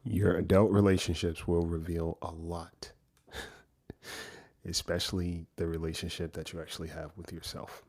Your adult relationships will reveal a lot, especially the relationship that you actually have with yourself.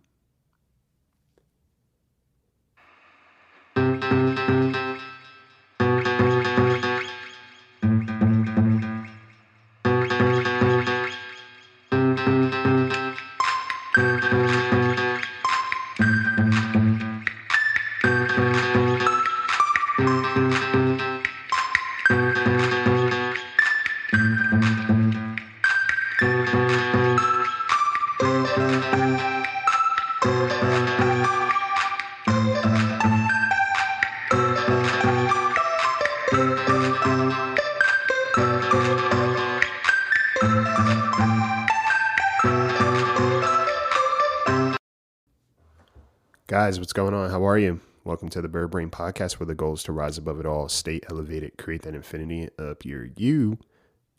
Guys, what's going on? How are you? Welcome to the Bird Brain Podcast, where the goal is to rise above it all, stay elevated, create that infinity up your you.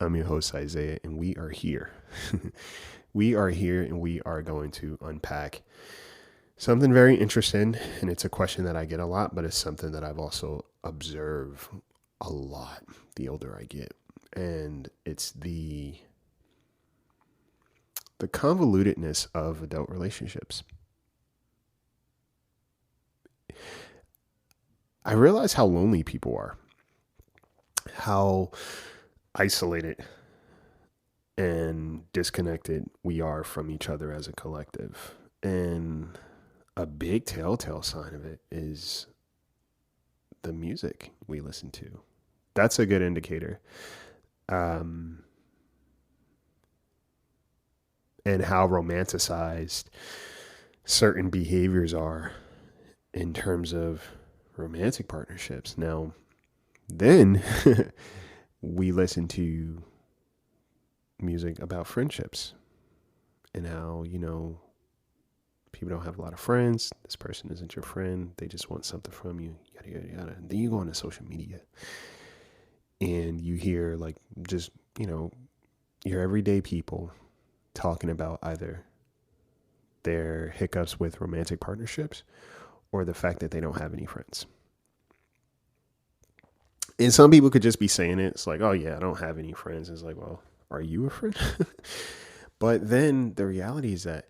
I'm your host, Isaiah, and we are here. We are here, and we are going to unpack something very interesting. And it's a question that I get a lot, but it's something that I've also observed a lot the older I get. And it's the convolutedness of adult relationships. I realize how lonely people are, how isolated and disconnected we are from each other as a collective. And a big telltale sign of it is the music we listen to. That's a good indicator. And how romanticized certain behaviors are in terms of romantic partnerships. Now, then we listen to music about friendships and how, people don't have a lot of friends. This person isn't your friend. They just want something from you, yada, yada, yada. And then you go on to social media and you hear just, your everyday people talking about either their hiccups with romantic partnerships or the fact that they don't have any friends. And some people could just be saying it. It's like, oh yeah, I don't have any friends. It's like, well, are you a friend? But then the reality is that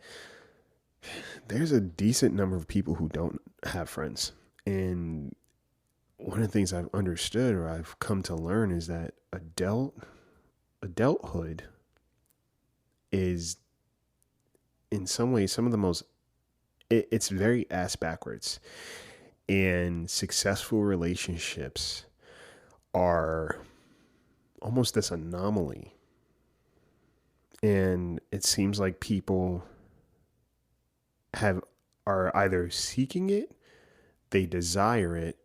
there's a decent number of people who don't have friends. And one of the things I've understood or I've come to learn is that adulthood is in some ways some of the most it's very ass backwards, and successful relationships are almost this anomaly. And it seems like people are either seeking it, they desire it,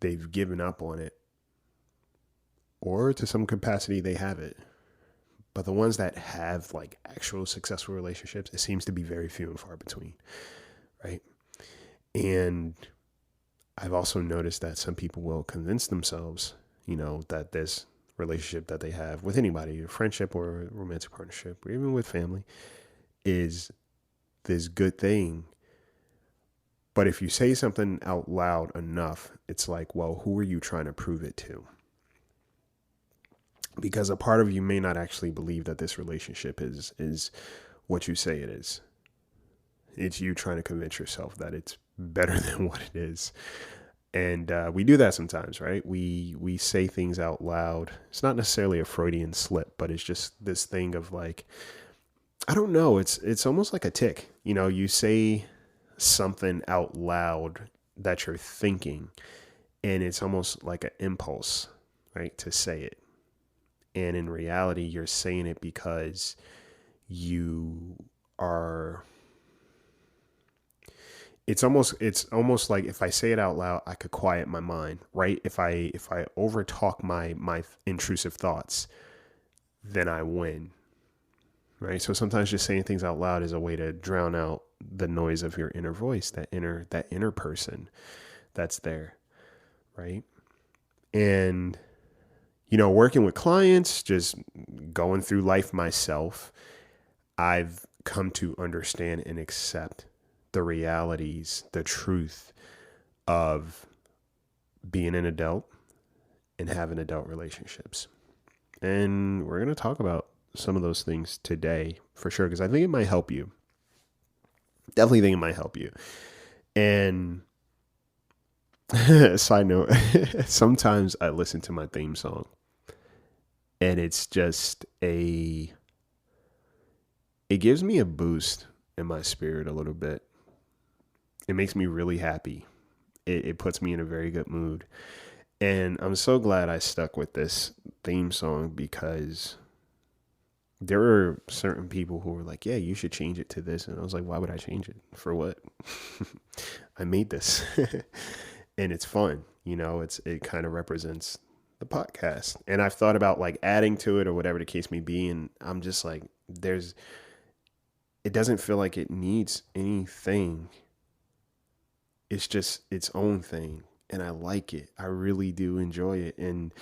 they've given up on it, or to some capacity they have it. But the ones that have actual successful relationships, it seems to be very few and far between, right? And I've also noticed that some people will convince themselves, that this relationship that they have with anybody, a friendship or a romantic partnership, or even with family, is this good thing. But if you say something out loud enough, it's like, well, who are you trying to prove it to? Because a part of you may not actually believe that this relationship is what you say it is. It's you trying to convince yourself that it's better than what it is. And we do that sometimes, right? We say things out loud. It's not necessarily a Freudian slip, but it's just this thing of I don't know. It's almost like a tick. You say something out loud that you're thinking, and it's almost like an impulse, right, to say it. And in reality, you're saying it because you are. It's almost like if I say it out loud, I could quiet my mind, right? If I overtalk my intrusive thoughts, then I win, right? So sometimes just saying things out loud is a way to drown out the noise of your inner voice, that inner person that's there, right? And working with clients, just going through life myself, I've come to understand and accept the realities, the truth of being an adult and having adult relationships. And we're going to talk about some of those things today for sure, because I think it might help you. Definitely think it might help you. And side note, sometimes I listen to my theme song and it's just it gives me a boost in my spirit a little bit. It makes me really happy. It puts me in a very good mood. And I'm so glad I stuck with this theme song, because there were certain people who were like, yeah, you should change it to this. And I was like, why would I change it? For what? I made this and it's fun. It kind of represents the podcast. And I've thought about like adding to it or whatever the case may be. And I'm just like, it doesn't feel like it needs anything. It's just its own thing. And I like it. I really do enjoy it. And,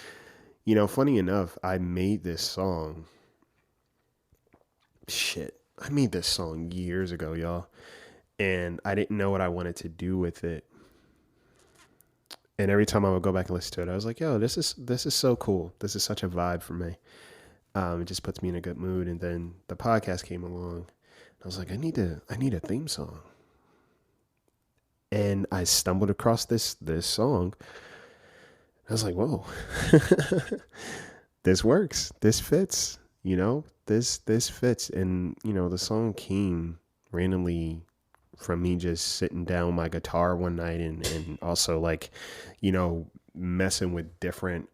funny enough, I made this song. I made this song years ago, y'all. And I didn't know what I wanted to do with it. And every time I would go back and listen to it, I was like, yo, this is so cool. This is such a vibe for me. It just puts me in a good mood. And then the podcast came along. I was like, I need a theme song. And I stumbled across this song. I was like, whoa, this works. This fits, this fits. And, the song came randomly from me just sitting down my guitar one night and also like, messing with different,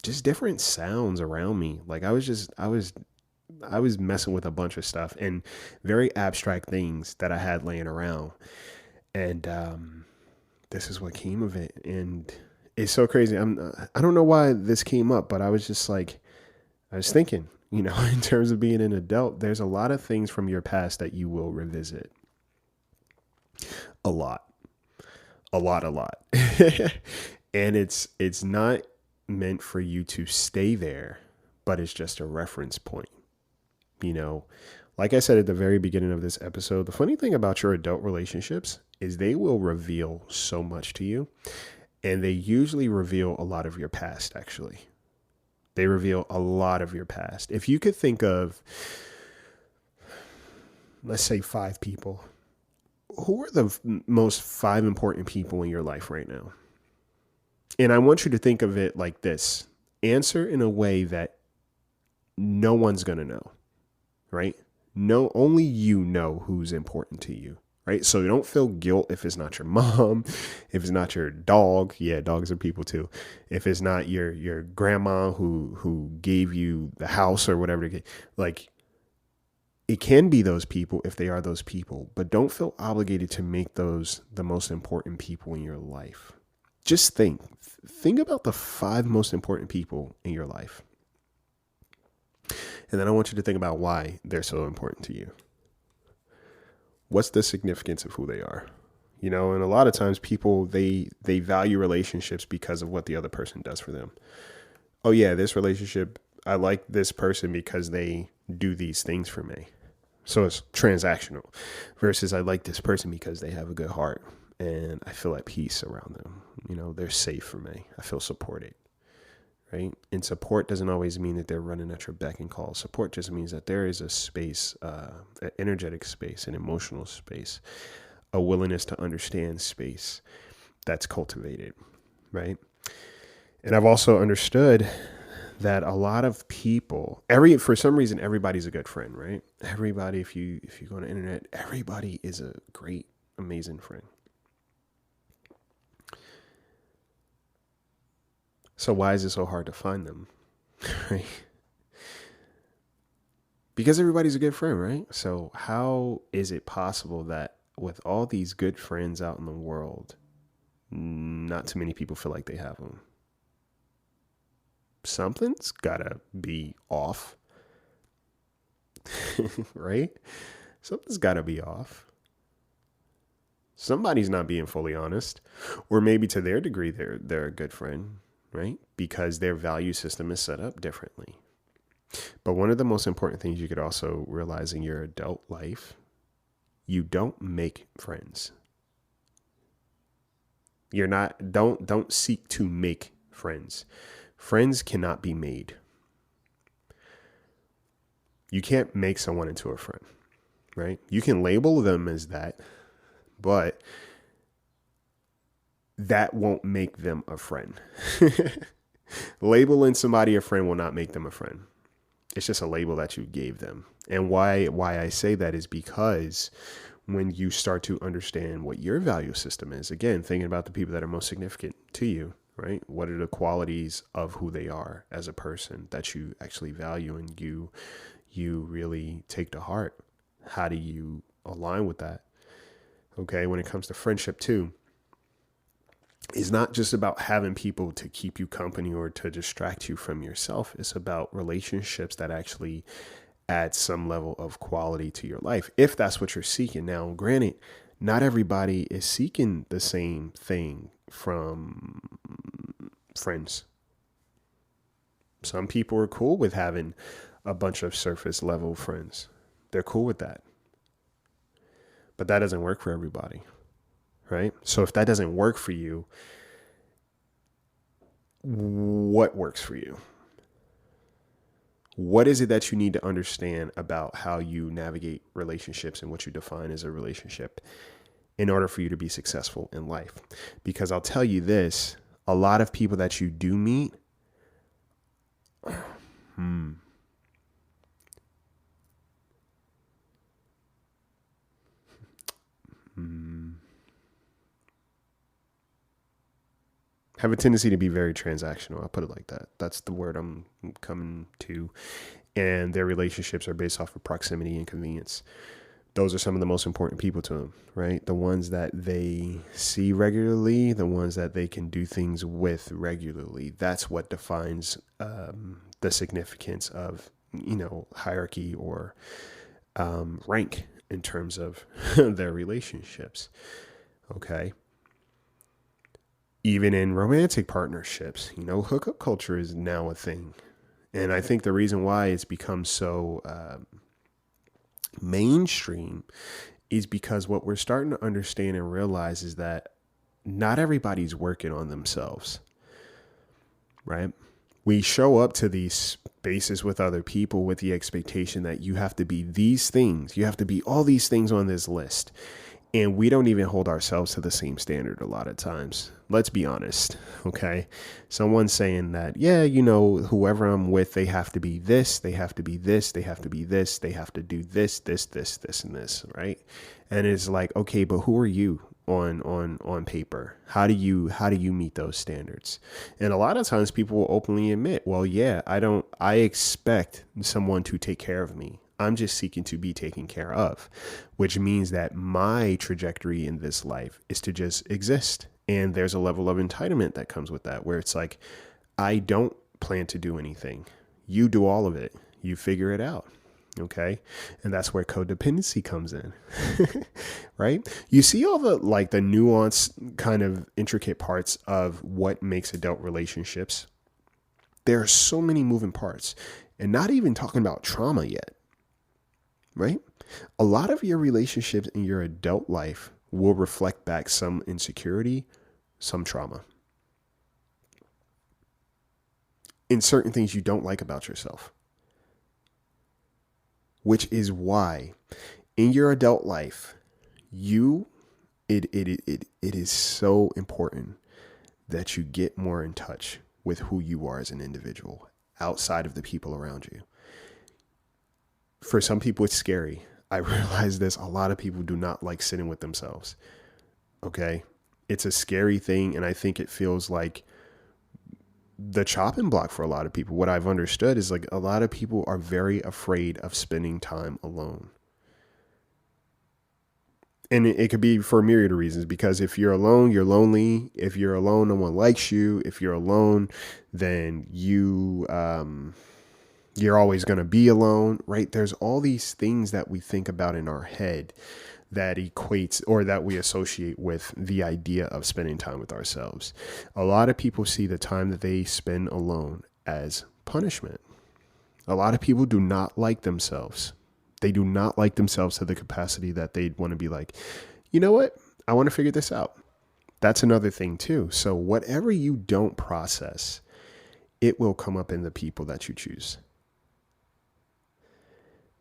just different sounds around me. Like I was messing with a bunch of stuff and very abstract things that I had laying around. And, this is what came of it. And it's so crazy. I don't know why this came up, but I was just like, I was thinking, in terms of being an adult, there's a lot of things from your past that you will revisit. A lot. And it's not meant for you to stay there, but it's just a reference point. Like I said at the very beginning of this episode, the funny thing about your adult relationships is they will reveal so much to you, and they usually reveal a lot of your past, actually. They reveal a lot of your past. If you could think of, let's say 5 people, who are the most 5 important people in your life right now? And I want you to think of it like this. Answer in a way that no one's going to know, right? No, only you know who's important to you, right? So you don't feel guilt if it's not your mom, if it's not your dog. Yeah, dogs are people too. If it's not your grandma who gave you the house or whatever. Like, it can be those people if they are those people, but don't feel obligated to make those the most important people in your life. Just think about the 5 most important people in your life. And then I want you to think about why they're so important to you. What's the significance of who they are? And a lot of times people, they value relationships because of what the other person does for them. Oh yeah, this relationship, I like this person because they do these things for me. So it's transactional versus I like this person because they have a good heart and I feel at peace around them. They're safe for me. I feel supported. Right? And support doesn't always mean that they're running at your beck and call. Support just means that there is a space, an energetic space, an emotional space, a willingness to understand space that's cultivated, right? And I've also understood that a lot of people, for some reason, everybody's a good friend, right? Everybody, if you go on the internet, everybody is a great, amazing friend. So why is it so hard to find them? Right? Because everybody's a good friend, right? So how is it possible that with all these good friends out in the world, not too many people feel like they have them? Something's gotta be off, right? Something's gotta be off. Somebody's not being fully honest, or maybe to their degree, they're a good friend, right? Because their value system is set up differently. But one of the most important things you could also realize in your adult life, you don't make friends. You're not, don't seek to make friends. Friends cannot be made. You can't make someone into a friend, right? You can label them as that, but that won't make them a friend. Labeling somebody a friend will not make them a friend. It's just a label that you gave them. And why I say that is because when you start to understand what your value system is, again, thinking about the people that are most significant to you, right? What are the qualities of who they are as a person that you actually value and you really take to heart? How do you align with that? Okay, when it comes to friendship too, it's not just about having people to keep you company or to distract you from yourself. It's about relationships that actually add some level of quality to your life, if that's what you're seeking. Now, granted, not everybody is seeking the same thing from friends. Some people are cool with having a bunch of surface level friends. They're cool with that. But that doesn't work for everybody, right? So if that doesn't work for you, what works for you? What is it that you need to understand about how you navigate relationships and what you define as a relationship in order for you to be successful in life? Because I'll tell you this, a lot of people that you do meet, have a tendency to be very transactional. I'll put it like that. That's the word I'm coming to. And their relationships are based off of proximity and convenience. Those are some of the most important people to them, right? The ones that they see regularly, the ones that they can do things with regularly. That's what defines the significance of, hierarchy or rank in terms of their relationships. Okay. Even in romantic partnerships, hookup culture is now a thing. And I think the reason why it's become so mainstream is because what we're starting to understand and realize is that not everybody's working on themselves, right? We show up to these spaces with other people with the expectation that you have to be these things. You have to be all these things on this list. And we don't even hold ourselves to the same standard a lot of times. Let's be honest, okay? Someone's saying that, yeah, whoever I'm with, they have to be this, they have to be this, they have to be this, they have to do this, and this, right? And it's like, okay, but who are you on paper? How do you meet those standards? And a lot of times people will openly admit, well, yeah, I expect someone to take care of me. I'm just seeking to be taken care of, which means that my trajectory in this life is to just exist. And there's a level of entitlement that comes with that, where it's like, I don't plan to do anything. You do all of it. You figure it out. Okay. And that's where codependency comes in, right? You see all the nuanced kind of intricate parts of what makes adult relationships. There are so many moving parts, and not even talking about trauma yet. Right? A lot of your relationships in your adult life will reflect back some insecurity, some trauma, in certain things you don't like about yourself. Which is why in your adult life, it is so important that you get more in touch with who you are as an individual outside of the people around you. For some people, it's scary. I realize this. A lot of people do not like sitting with themselves. Okay. It's a scary thing. And I think it feels like the chopping block for a lot of people. What I've understood is like a lot of people are very afraid of spending time alone. And it could be for a myriad of reasons, because if you're alone, you're lonely. If you're alone, no one likes you. If you're alone, then you're always going to be alone, right? There's all these things that we think about in our head that equates or that we associate with the idea of spending time with ourselves. A lot of people see the time that they spend alone as punishment. A lot of people do not like themselves. They do not like themselves to the capacity that they want to be like, you know what? I want to figure this out. That's another thing too. So whatever you don't process, it will come up in the people that you choose.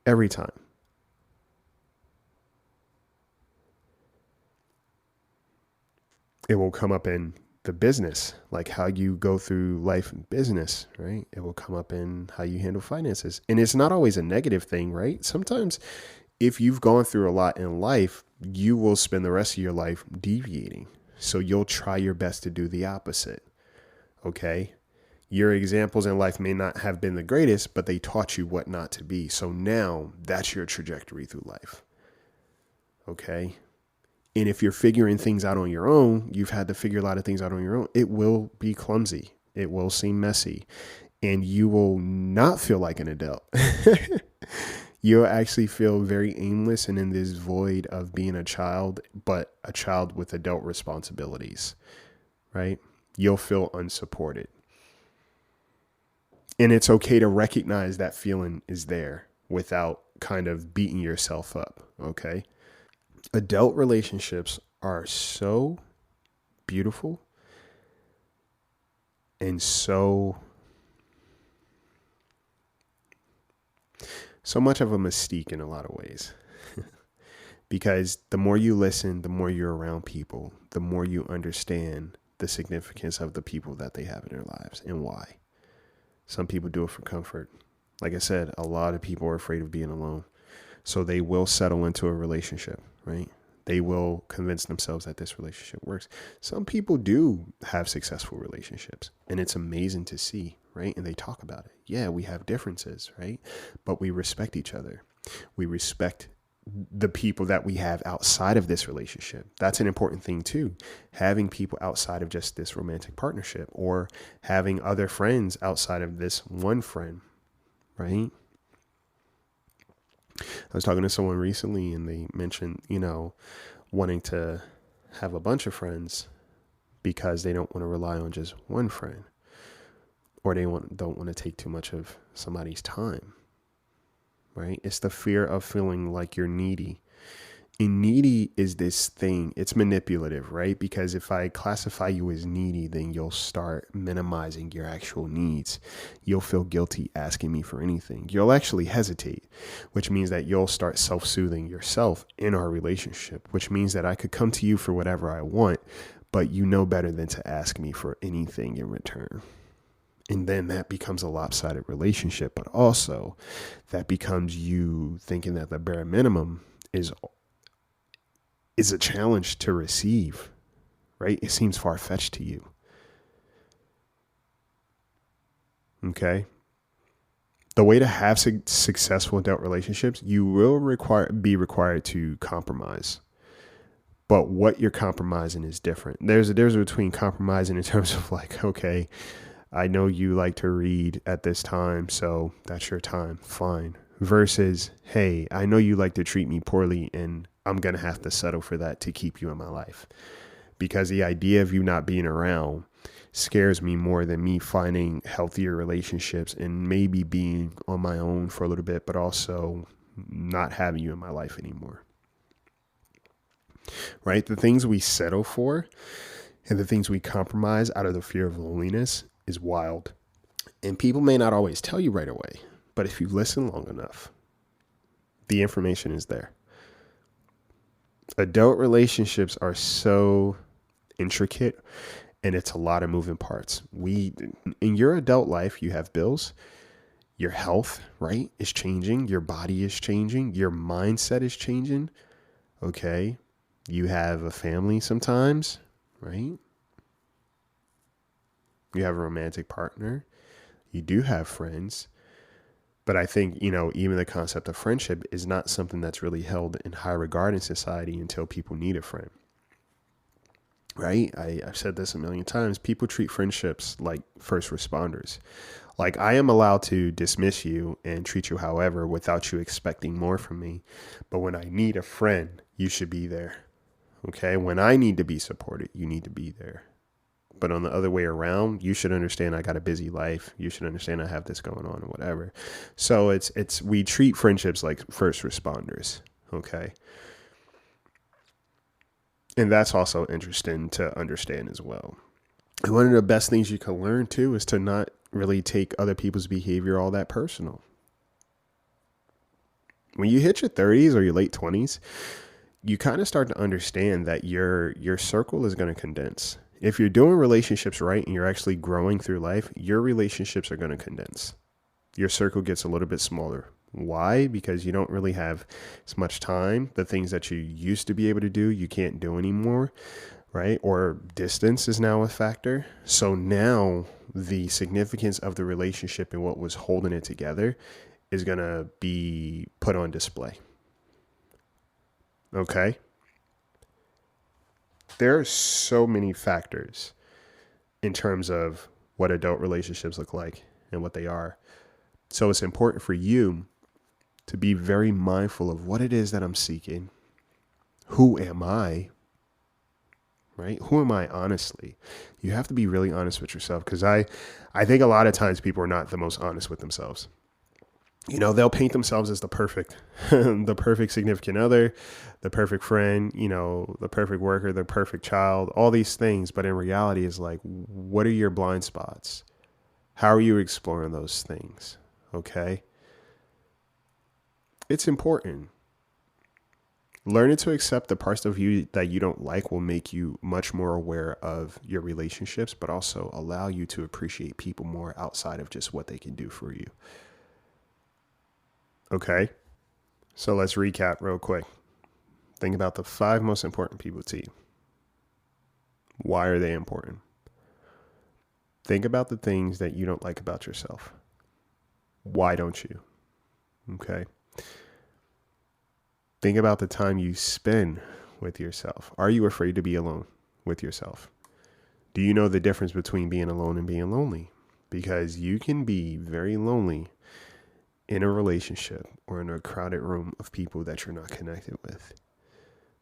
Every time. It will come up in the business, like how you go through life and business, right? It will come up in how you handle finances. And it's not always a negative thing, right? Sometimes if you've gone through a lot in life, you will spend the rest of your life deviating. So you'll try your best to do the opposite. Okay. Your examples in life may not have been the greatest, but they taught you what not to be. So now that's your trajectory through life. Okay. And if you're figuring things out on your own, you've had to figure a lot of things out on your own. It will be clumsy. It will seem messy. And you will not feel like an adult. You'll actually feel very aimless and in this void of being a child, but a child with adult responsibilities, right? You'll feel unsupported. And it's okay to recognize that feeling is there without kind of beating yourself up, okay? Adult relationships are so beautiful and so much of a mystique in a lot of ways. Because the more you listen, the more you're around people, the more you understand the significance of the people that they have in their lives and why. Some people do it for comfort. Like I said, a lot of people are afraid of being alone. So they will settle into a relationship, right? They will convince themselves that this relationship works. Some people do have successful relationships, and it's amazing to see, right? And they talk about it. Yeah, we have differences, right? But we respect each other. We respect the people that we have outside of this relationship. That's an important thing too. Having people outside of just this romantic partnership, or having other friends outside of this one friend, right? I was talking to someone recently and they mentioned, wanting to have a bunch of friends because they don't want to rely on just one friend, or they don't want to take too much of somebody's time, right? It's the fear of feeling like you're needy. And needy is this thing. It's manipulative, right? Because if I classify you as needy, then you'll start minimizing your actual needs. You'll feel guilty asking me for anything. You'll actually hesitate, which means that you'll start self-soothing yourself in our relationship, which means that I could come to you for whatever I want, but you know better than to ask me for anything in return. And then that becomes a lopsided relationship, but also that becomes you thinking that the bare minimum is a challenge to receive, right? It seems far-fetched to you. Okay. The way to have successful adult relationships, you will be required to compromise. But what you're compromising is different. There's a difference between compromising in terms of like, okay, I know you like to read at this time, so that's your time. Fine. Versus, hey, I know you like to treat me poorly and I'm going to have to settle for that to keep you in my life. Because the idea of you not being around scares me more than me finding healthier relationships and maybe being on my own for a little bit, but also not having you in my life anymore. Right? The things we settle for and the things we compromise out of the fear of loneliness is wild. And people may not always tell you right away, but if you listen long enough, the information is there. Adult relationships are so intricate and it's a lot of moving parts. In your adult life, you have bills, your health, right, is changing. Your body is changing. Your mindset is changing. Okay. You have a family sometimes, right? You have a romantic partner. You do have friends. But I think, even the concept of friendship is not something that's really held in high regard in society until people need a friend. Right? I've said this a million times. People treat friendships like first responders. Like, I am allowed to dismiss you and treat you however without you expecting more from me. But when I need a friend, you should be there. Okay? When I need to be supported, you need to be there. But on the other way around, you should understand I got a busy life. You should understand I have this going on and whatever. So we treat friendships like first responders. Okay. And that's also interesting to understand as well. And one of the best things you can learn too is to not really take other people's behavior all that personal. When you hit your 30s or your late 20s, you kind of start to understand that your circle is going to condense. If you're doing relationships right and you're actually growing through life, your relationships are going to condense. Your circle gets a little bit smaller. Why? Because you don't really have as much time. The things that you used to be able to do, you can't do anymore, right? Or distance is now a factor. So now the significance of the relationship and what was holding it together is going to be put on display. Okay? There are so many factors in terms of what adult relationships look like and what they are. So it's important for you to be very mindful of what it is that I'm seeking. Who am I? Right? Who am I honestly? You have to be really honest with yourself, because I think a lot of times people are not the most honest with themselves. You know, they'll paint themselves as the perfect, the perfect significant other, the perfect friend, you know, the perfect worker, the perfect child, all these things. But in reality, it's like, what are your blind spots? How are you exploring those things? Okay. It's important. Learning to accept the parts of you that you don't like will make you much more aware of your relationships, but also allow you to appreciate people more outside of just what they can do for you. Okay. So let's recap real quick. Think about the 5 most important people to you. Why are they important? Think about the things that you don't like about yourself. Why don't you? Okay. Think about the time you spend with yourself. Are you afraid to be alone with yourself? Do you know the difference between being alone and being lonely? Because you can be very lonely in a relationship or in a crowded room of people that you're not connected with.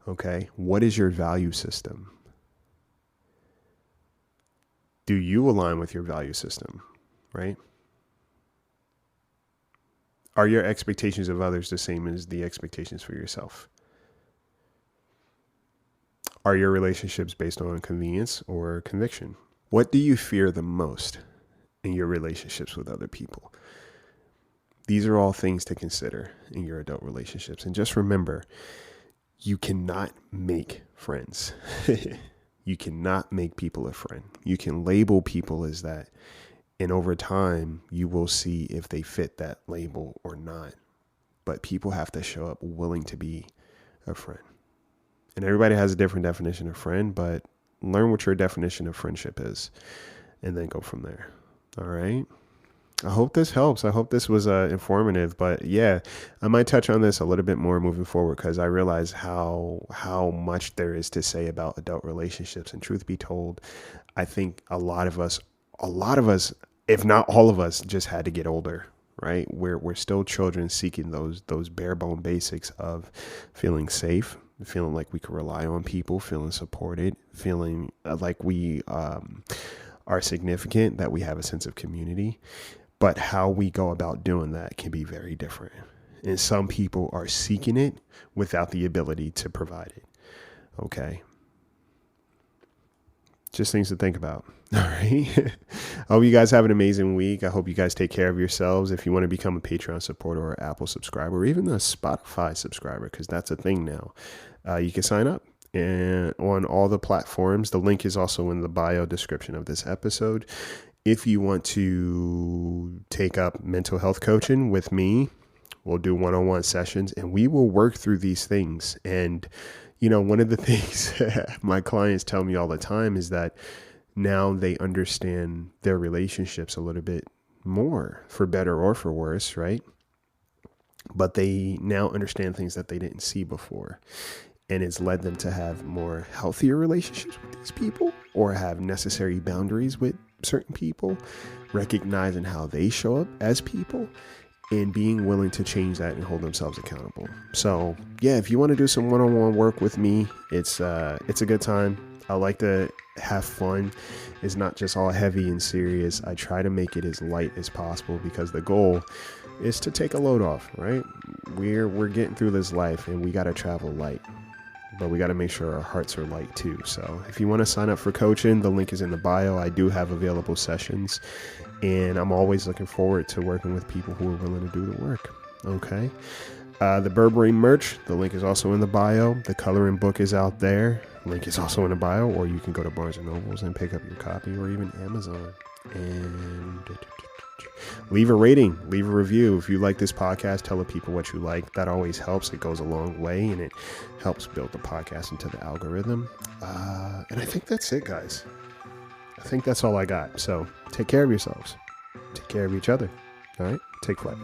Okay. What is your value system? Do you align with your value system? Right? Are your expectations of others the same as the expectations for yourself? Are your relationships based on convenience or conviction? What do you fear the most in your relationships with other people? These are all things to consider in your adult relationships. And just remember, you cannot make friends. You cannot make people a friend. You can label people as that. And over time, you will see if they fit that label or not. But people have to show up willing to be a friend. And everybody has a different definition of friend, but learn what your definition of friendship is and then go from there. All right. I hope this helps. I hope this was informative. But yeah, I might touch on this a little bit more moving forward, because I realize how much there is to say about adult relationships. And truth be told, I think a lot of us, if not all of us, just had to get older. Right? We're still children seeking those bare bone basics of feeling safe, feeling like we can rely on people, feeling supported, feeling like we are significant, that we have a sense of community. But how we go about doing that can be very different. And some people are seeking it without the ability to provide it. Okay. Just things to think about. All right. I hope you guys have an amazing week. I hope you guys take care of yourselves. If you want to become a Patreon supporter or Apple subscriber, or even a Spotify subscriber, because that's a thing now, you can sign up and on all the platforms. The link is also in the bio description of this episode. If you want to take up mental health coaching with me, we'll do one-on-one sessions and we will work through these things. And, you know, one of the things my clients tell me all the time is that now they understand their relationships a little bit more, for better or for worse, right? But they now understand things that they didn't see before. And it's led them to have more healthier relationships with these people, or have necessary boundaries with certain people, recognizing how they show up as people and being willing to change that and hold themselves accountable. So yeah, if you want to do some one-on-one work with me, it's a good time. I like to have fun. It's not just all heavy and serious. I try to make it as light as possible, because the goal is to take a load off, right? We're getting through this life and we got to travel light. but we got to make sure our hearts are light too. So if you want to sign up for coaching, the link is in the bio. I do have available sessions, and I'm always looking forward to working with people who are willing to do the work. Okay. The Burberry merch, the link is also in the bio. The coloring book is out there. Link is also in the bio, or you can go to Barnes & Nobles and pick up your copy, or even Amazon. And leave a rating, leave a review. If you like this podcast, tell the people what you like. That always helps. It goes a long way, and it helps build the podcast into the algorithm. And I think that's it, guys. I think that's all I got. So take care of yourselves. Take care of each other. All right? Take flight.